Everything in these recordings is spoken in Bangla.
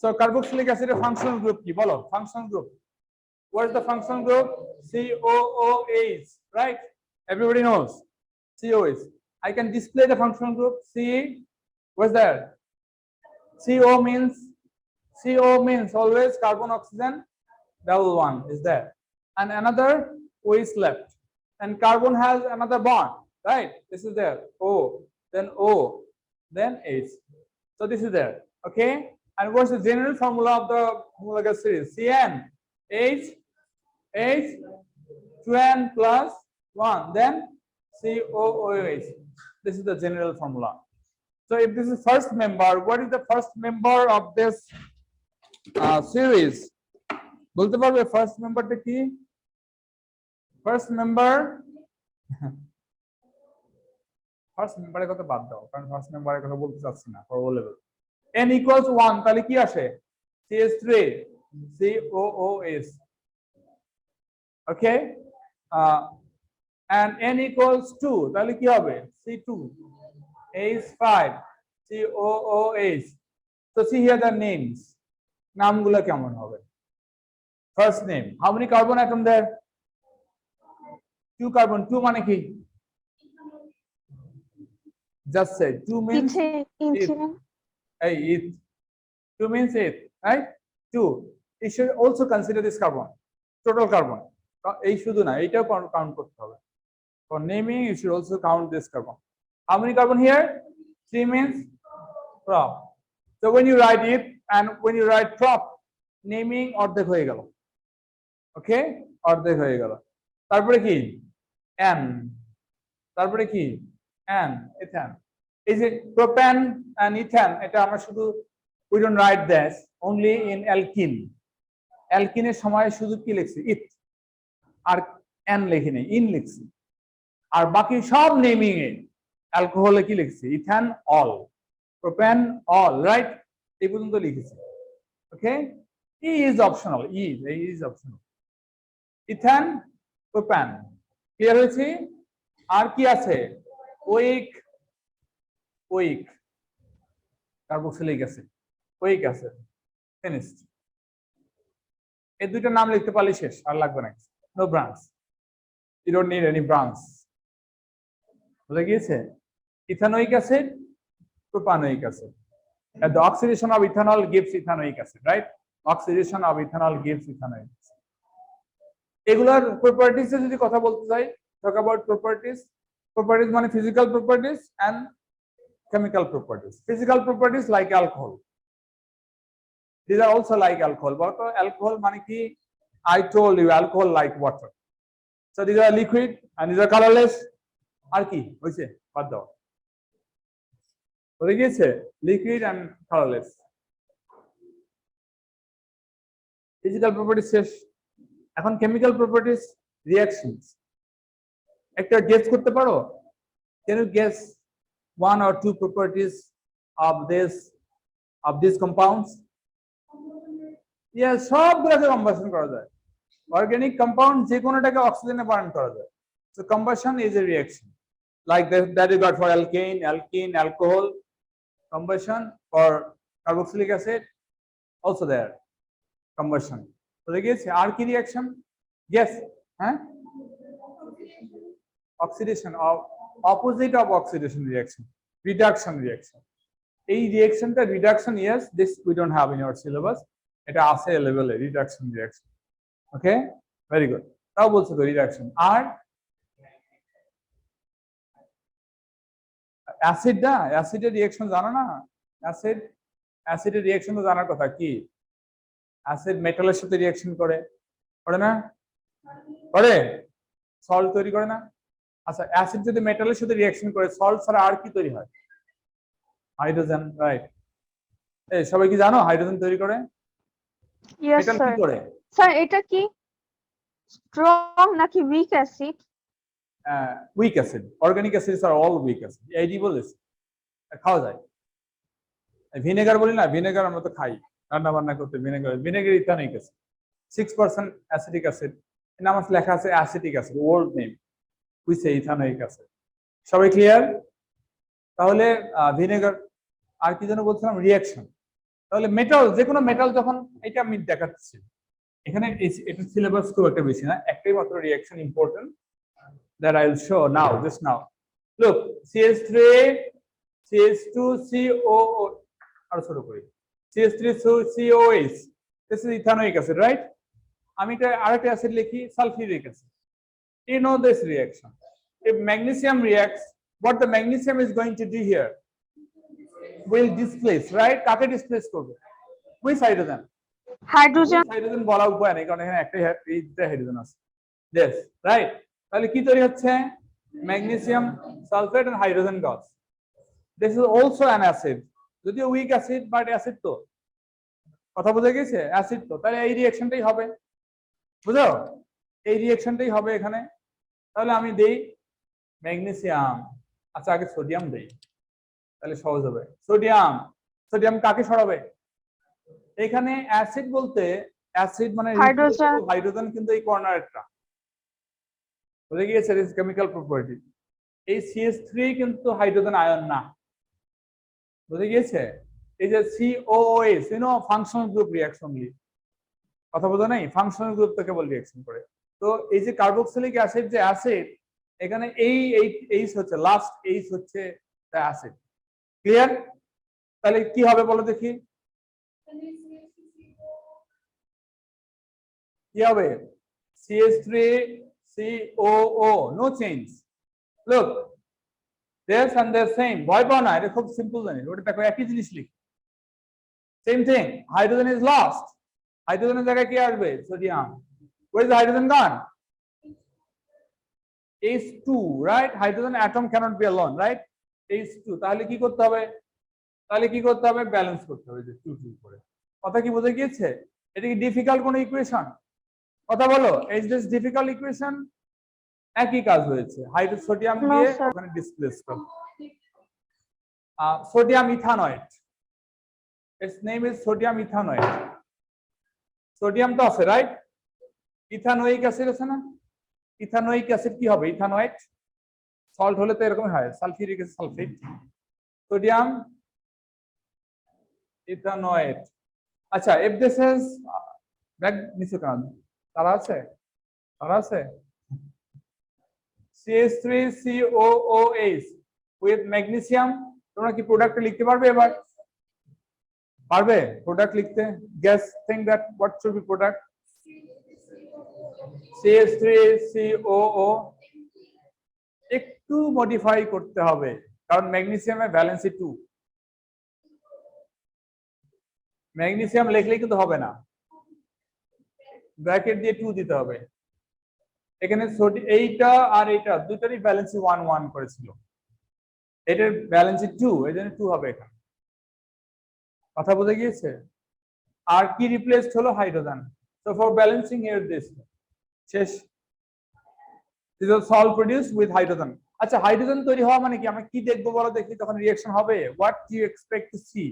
So carboxylic acid functional group কি বলো? Functional group. What is the functional group? COOH, right? Everybody knows COOH. I can display the functional group. C, what's that? CO means always carbon oxygen double one is there, and another O is left, and carbon has another bond, right? This is there, O, then H. So this is there, okay? And what's the general formula of the homologous series? CN H 2N plus 1, then COOH. This is the general formula. So if this is first member, what is the first member of this series? বলতে পারবে ফার্স্ট মেম্বারটা কি? ফার্স্ট মেম্বারের কথা বাদ দাও, কারণ ফার্স্ট মেম্বারের কথা বলতে চাচ্ছি না for O level. n equals 1 তাহলে কি আসে? CH3 COOH, okay? And n equals 2 তাহলে কি হবে? C2 H5 COOH. So see here the names. নামগুলো কেমন হবে? First name. How many carbon atom there? 2 carbon. 2 মানে কি? Just say 2 means it. Hey, it. 2 means it, right? 2. You should also consider this carbon. Total carbon. এই শুধু না, এইটাও কাউন্ট করতে হবে. For naming, you should also count this carbon. How many carbon here? 3 means prop. So when you write it and when you write prop, naming অর্ধেক হয়ে গেল, okay? অর্ধেক হয়ে গেল। তারপরে কি? N. তারপরে কি? N, ethane. Is it propane and ethane? এটা আমরা শুধু we don't write this only in alkene. Alkene সময় শুধু কি লিখছি? It. আর N লিখি নেই, in লিখছি। আর বাকি সব নেমিং এ অ্যালকোহলে কি লিখছি? Ethanol, propanol, right? এই পর্যন্ত লিখেছি, okay? E is optional, is optional. Ethane, propane, clear হয়েছে? আর কি আছে? Oic carboxylic acid, oic acid, finished. এই দুইটা নাম লিখতে পারলে শেষ, আর লাগবে না। No branch, you don't need any branch. বুঝা গিয়েছে? ethanoic acid, propanoic acid. And the oxidation of ethanol gives ethanoic acid, right? Oxidation of ethanol gives ethanoic acid. এগুলার properties এ যদি কথা বলতে চাই, talk about properties. Properties মানে physical properties and chemical properties. Physical properties like alcohol. These are also like alcohol. But alcohol মানে কি? I told you alcohol like water. So these are liquid and these are colorless. আর কি হয়েছে? বাদ দাও, হয়ে গিয়েছে liquid and colourless. Physical properties শেষ, এখন কেমিক্যাল প্রপার্টিজ, রিঅ্যাকশনস। একটা গেস করতে পারো? Can you guess one or two properties of these compounds? Yes, সবগুলোকে কম্বাসন করা যায়। অর্গানিক কম্পাউন্ড যে কোনোটাকে অক্সিজেনে পরিণত করা যায়। So combustion is a reaction. Like that you got for alkane, alcohol. Combustion for carboxylic acid, also there. Combustion. So they get R key reaction. Yes, huh? Oxidation of opposite of oxidation reaction, reduction reaction. A reaction that reduction, yes, this we don't have in your syllabus. It has a level reduction reaction. Okay, very good. Now also the reduction R. Acid না, অ্যাসিডের রিঅ্যাকশন জানো না? অ্যাসিডের রিঅ্যাকশন তো জানার কথা। কি অ্যাসিড মেটালের সাথে রিঅ্যাকশন করে না? করে। সল্ট তৈরি করে না? আচ্ছা, অ্যাসিড যদি মেটালের সাথে রিঅ্যাকশন করে, সল্ট ছাড়া আর কি তৈরি হয়? Hydrogen, right? এই সবাই কি জানো হাইড্রোজেন তৈরি করে? Yes sir. স্যার এটা কি স্ট্রং নাকি week acid? weak acid. Organic acids are all weak acid. Edible acid. খাওয়া যায়। ভিনেগার বলি না, ভিনেগার আমরা তো খাই রান্না বান্না করতে। Vinegar ethanoic acid, 6% acetic acid. এর নাম লেখা আছে acetic acid, old name we say ethanoic acid. সবাই ক্লিয়ার? তাহলে ভিনেগার আর কি যেন বলছিলাম, রিঅ্যাকশন। তাহলে মেটাল, যে কোনো মেটাল যখন, এটা আমি দেখাচ্ছি এখানে, এটা সিলেবাস খুব একটা বেশি না, একটাই মাত্র reaction important that I will show now, just now. Look, CH3, CH2COO, আরো ছোট করি, CH3COH, this is ethanoic acid, right? আমি এটা আরেকটা অ্যাসিড লিখি, sulphuric acid. You know this reaction. If magnesium reacts, what the magnesium is going to do here? Will displace, right? কাকে displace করবে? Which hydrogen? হাইড্রোজেন। হাইড্রোজেন বলা উপায় নেই, কারণ এখানে একটাই হাইড্রোজেন আছে। Yes, right? তাহলে কি তৈরি হচ্ছে? Magnesium sulphate and hydrogen gas. This is also an acid, যদিও উইক অ্যাসিড, বাট অ্যাসিড তো, কথা বোঝা গেছে? অ্যাসিড তো, তাহলে এই রিঅ্যাকশনটাই হবে, বুঝো? এই রিঅ্যাকশনটাই হবে এখানে। তাহলে আমি দেই ম্যাগনেসিয়াম, আচ্ছা আগে সোডিয়াম দেই, তাহলে সহজ হবে। সোডিয়াম, সোডিয়াম কাকে সরাবে? এখানে অ্যাসিড বলতে, অ্যাসিড মানে হাইড্রোজেন, হাইড্রোজেন কিন্তু এই কর্নারেরটা বুঝে গিয়েছে, দিস কেমিক্যাল প্রপার্টি। এই CH3 কিন্তু হাইড্রোজেন আয়ন না, বুঝে গিয়েছে? এই যে COOH, ফাংশনাল গ্রুপ রিঅ্যাকশন, কথা বোঝা নাই? ফাংশনাল গ্রুপ থেকে বল রিঅ্যাকশন করে। তো এই যে কার্বক্সিলিক অ্যাসিড যে অ্যাসিড, এখানে এই এইচ হচ্ছে লাস্ট, এইচ হচ্ছে অ্যাসিড। ক্লিয়ার? তাহলে কি হবে বলো দেখি, কি হবে? CH3COO, no change. Look, this and the same. ভয় পাও না, এটা খুব সিম্পল জানি, ওটা দেখো একই জিনিস লিখি। Same thing, hydrogen is lost. হাইড্রোজেনের জায়গায় কি আসবে? Sodium. Where is the hydrogen gone? H2, right? Hydrogen atom cannot be alone, right? H2, তাহলে কি করতে হবে? তাহলে কি করতে হবে? ব্যালেন্স করতে হবে, যে 2 2 করে। কথা কি বোঝা গিয়েছে? এটা কি ডিফিকাল্ট কোনো ইকুয়েশন? কথা বলো, is this difficult equation? একই কাজ হয়েছে, সোডিয়াম দিয়ে ওখানে ডিসপ্লেস করো। Sodium ইথানয়েড, its name is sodium ethanoate. Sodium তো আছে, রাইট? ইথানোয়িক অ্যাসিড আছে না? ইথানোয়িক অ্যাসিড কি হবে? ইথানয়েড। সল্ট হলে তো এরকম হয়, sulphuric acid, sulphate, sodium ethanoate. আচ্ছা, if this is ব্যাগ নিচে কান, তারা আছে, তারা আছে, CH3COOH with magnesium, তোমরা কি প্রোডাক্ট লিখতে পারবে এবার? পারবে প্রোডাক্ট লিখতে? guess, think that what should be product? CH3COO, একটু মডিফাই করতে হবে, কারণ ম্যাগনেসিয়ামের ভ্যালেন্সি 2, ম্যাগনেসিয়াম লিখলেই কিন্তু হবে না, ব্র্যাকেট দিয়ে 2 দিতে হবে। এখানে এইটা আর এইটা দুটারই ভ্যালেন্সি 1 1 করেছিল, এটার ভ্যালেন্সি 2, এজন্য 2 হবে এখানে। কথা বোঝা গিয়েছে? আর কি রিপ্লেসড হলো? Hydrogen. So for balancing here this, শেষ। This is salt produced with hydrogen. আচ্ছা, হাইড্রোজেন তৈরি হওয়া মানে কি? আমরা কি দেখবো বলো দেখি, তখন রিঅ্যাকশন হবে? What do you expect to see?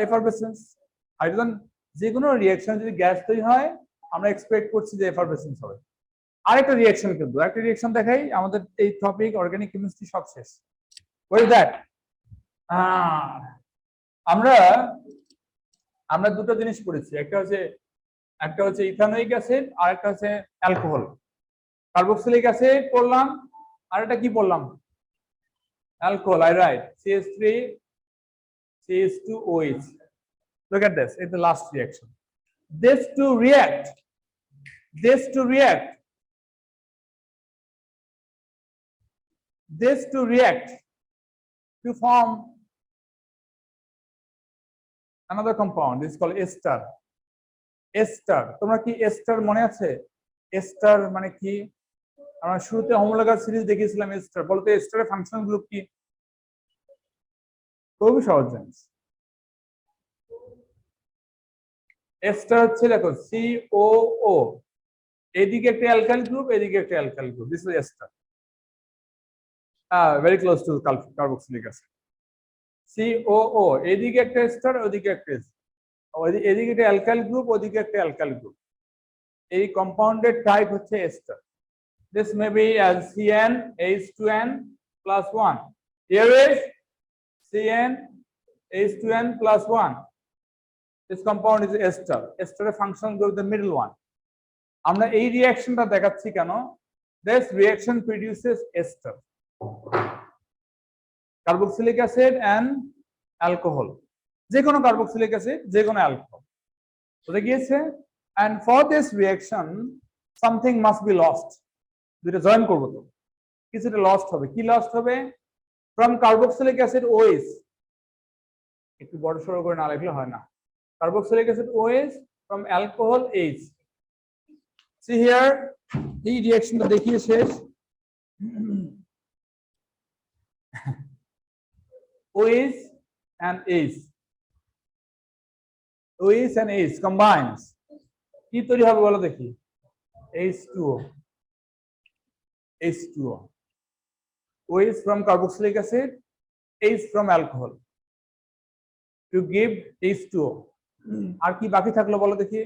Effervescence. Hydrogen, যে কোনো রিঅ্যাকশন যদি গ্যাস তৈরি হয়, আমরা এক্সপেক্ট করছি যে এফারভেসেন্স হবে। আরেকটা রিঅ্যাকশন, কিন্তু একটা রিঅ্যাকশন দেখাই, আমাদের এই টপিক অর্গানিক কেমিস্ট্রি সব শেষ। What is that? আমরা দুটো জিনিস পড়েছি, একটা হচ্ছে ইথানোয়িক অ্যাসিড, আর একটা হচ্ছে অ্যালকোহল। কার্বক্সিলিক অ্যাসিড পড়লাম, আর এটা কি পড়লাম? Alcohol, I write CH3 CH2OH. Look at this, it's the last reaction. This to react to form another compound. This is called ester. Ester, তোমরা কি এস্টার মনে আছে? এস্টার মানে কি? আমরা শুরুতে হোমোলোগাস সিরিজ দেখিয়েছিলাম এস্টার। বলতে এস্টারের ফাংশনাল গ্রুপ কি? খুবই সহজ জিনিস। এস্টার হচ্ছে, দেখো, COO, এদিকে একটা অ্যালকাইল গ্রুপ, এদিকে একটা alkyl group, this is ester. Very close to carboxylic acid. COO, এদিকে একটা এস্টার, ওদিকে একটা এস্টার, এদিকে একটা অ্যালকাইল গ্রুপ, ওদিকে একটা অ্যালকাইল গ্রুপ। এই কম্পাউন্ডের টাইপ হচ্ছে ester. This may be as CnH2n +1. Here is CnH2n H2N plus 1. This compound is ester. Ester function group, the middle one. আমরা এই রিঅ্যাকশনটা দেখাচ্ছি কেন? This reaction produces ester. Carboxylic acid and alcohol. যে কোনো কার্বক্সিলিক অ্যাসিড, যে কোনো অ্যালকোহল। বুঝে গিয়েছে? And for this reaction something must be lost. দুটো জয়েন করব তো কিছুটা লস্ট হবে। কি লস্ট হবে? From carboxylic acid OH, একটু বড় সরো করে না লিখলে হয় না। Carboxylic acid OH from alcohol H. See here, এই রিঅ্যাকশনটা দেখিয়ে শেষ। OH and H, OH and H combines, কি তৈরি হবে বলো দেখি? H2O, H2O, OH from carboxylic acid, H from alcohol to give H2O. আর কি বাকি থাকলো বলো দেখি?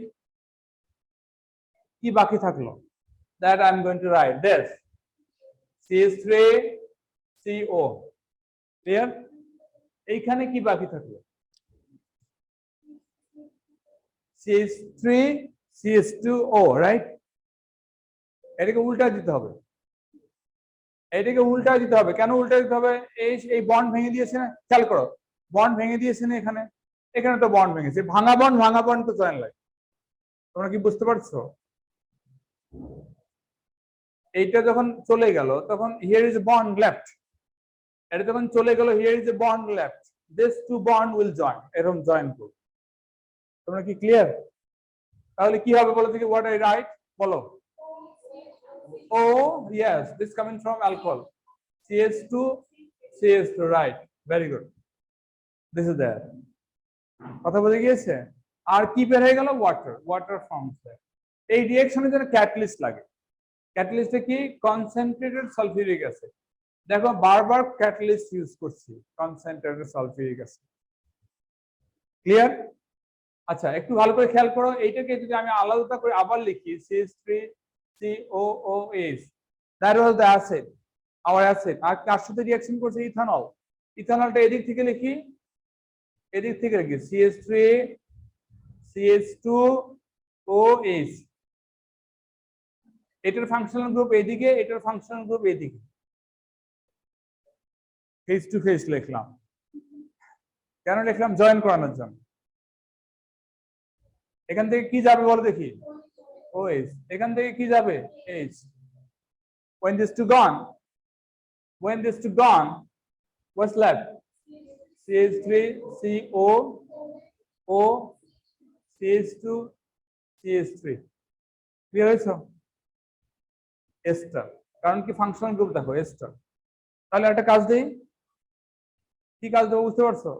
কি বাকি থাকলো? That I'm going to write this CH3CO. Clear? এইখানে কি বাকি থাকলো? CH3 CH2O, right? এটাকে উল্টা দিতে হবে। এটাকে উল্টা দিতে হবে। কেন উল্টা দিতে হবে? এই বন্ড ভেঙে দিয়েছে না, খেয়াল করো, বন্ড ভেঙে দিয়েছে না এখানে, এখানে তো বন্ড ভেঙেছে, ভাঙা বন্ড তো জয়েন লাগে। তোমরা কি বুঝতে পারছো? এইটা যখন চলে গেল তখন হিয়ার ইজ বন্ড লেফট, এটা যখন চলে গেল here is a bond left, this two bond will join, এরকম জয়েন করবে। তোমরা কি ক্লিয়ার? তাহলে কি হবে বলো দেখি? হোয়াট আই রাইট বলো? Oh yes, this coming from alcohol, CH2 CH2, right, very good, this is there. কথা বুঝে গিয়েছে? আর কি বের হয়ে গেল? Water forms there. এই রিঅ্যাকশনের জন্য ক্যাটালিস্ট লাগে। ক্যাটালিস্টে কি? Concentrated sulphuric acid. দেখো বারবার ক্যাটালিস্ট ইউজ করছি, কনসেন্ট্রেটেড সালফিউরিক অ্যাসিড। ক্লিয়ার? আচ্ছা, একটু ভালো করে খেয়াল করো, এইটাকে যদি আমি আলাদা করে আবার লিখি CH3COOH, that was the acid, our acid। আর কার সাথে রিঅ্যাকশন করছে? ইথানল। ইথানলটা এদিক থেকে লিখি, এদিক থেকে লিখি CH3CH2OH। এটার ফাংশনাল গ্রুপ এদিকে, এটার ফাংশনাল গ্রুপ এদিকে, ফেস টু ফেস লিখলাম। কেন লিখলাম? জয়েন করানোর জন্য। এখান থেকে কি যাবে বলো দেখি? OH। এখান থেকে কি যাবে? H। When this two gone, what's left? CH3CO, CH2 CH3। Clear হয়েছে? এস্টার, কারণ কি ফাংশনাল গ্রুপ দেখো এস্টার। তাহলে একটা কাজ দেই, কি কাজ দেবো বুঝতে পারছো?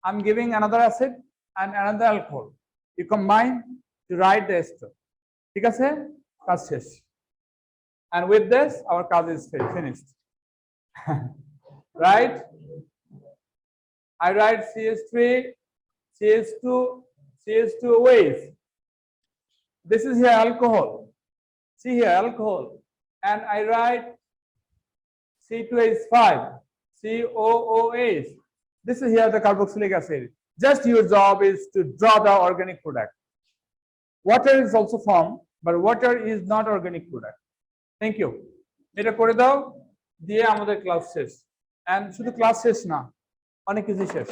I'm giving another acid and another alcohol, you combine to write the ester। ঠিক আছে, কাজ শেষ। And with this our কাজ is finished। Right, I write CH3 CH2 CH2OH, this is here alcohol, see here alcohol, and I write C2H5 COOH, this is here the carboxylic acid। Just your job is to draw the organic product। Water is also formed, but water is not organic product। Thank you। এটা করে দাও, দিয়ে আমাদের ক্লাস শেষ। And শুধু ক্লাস শেষ না, অনেক কিছু শেষ।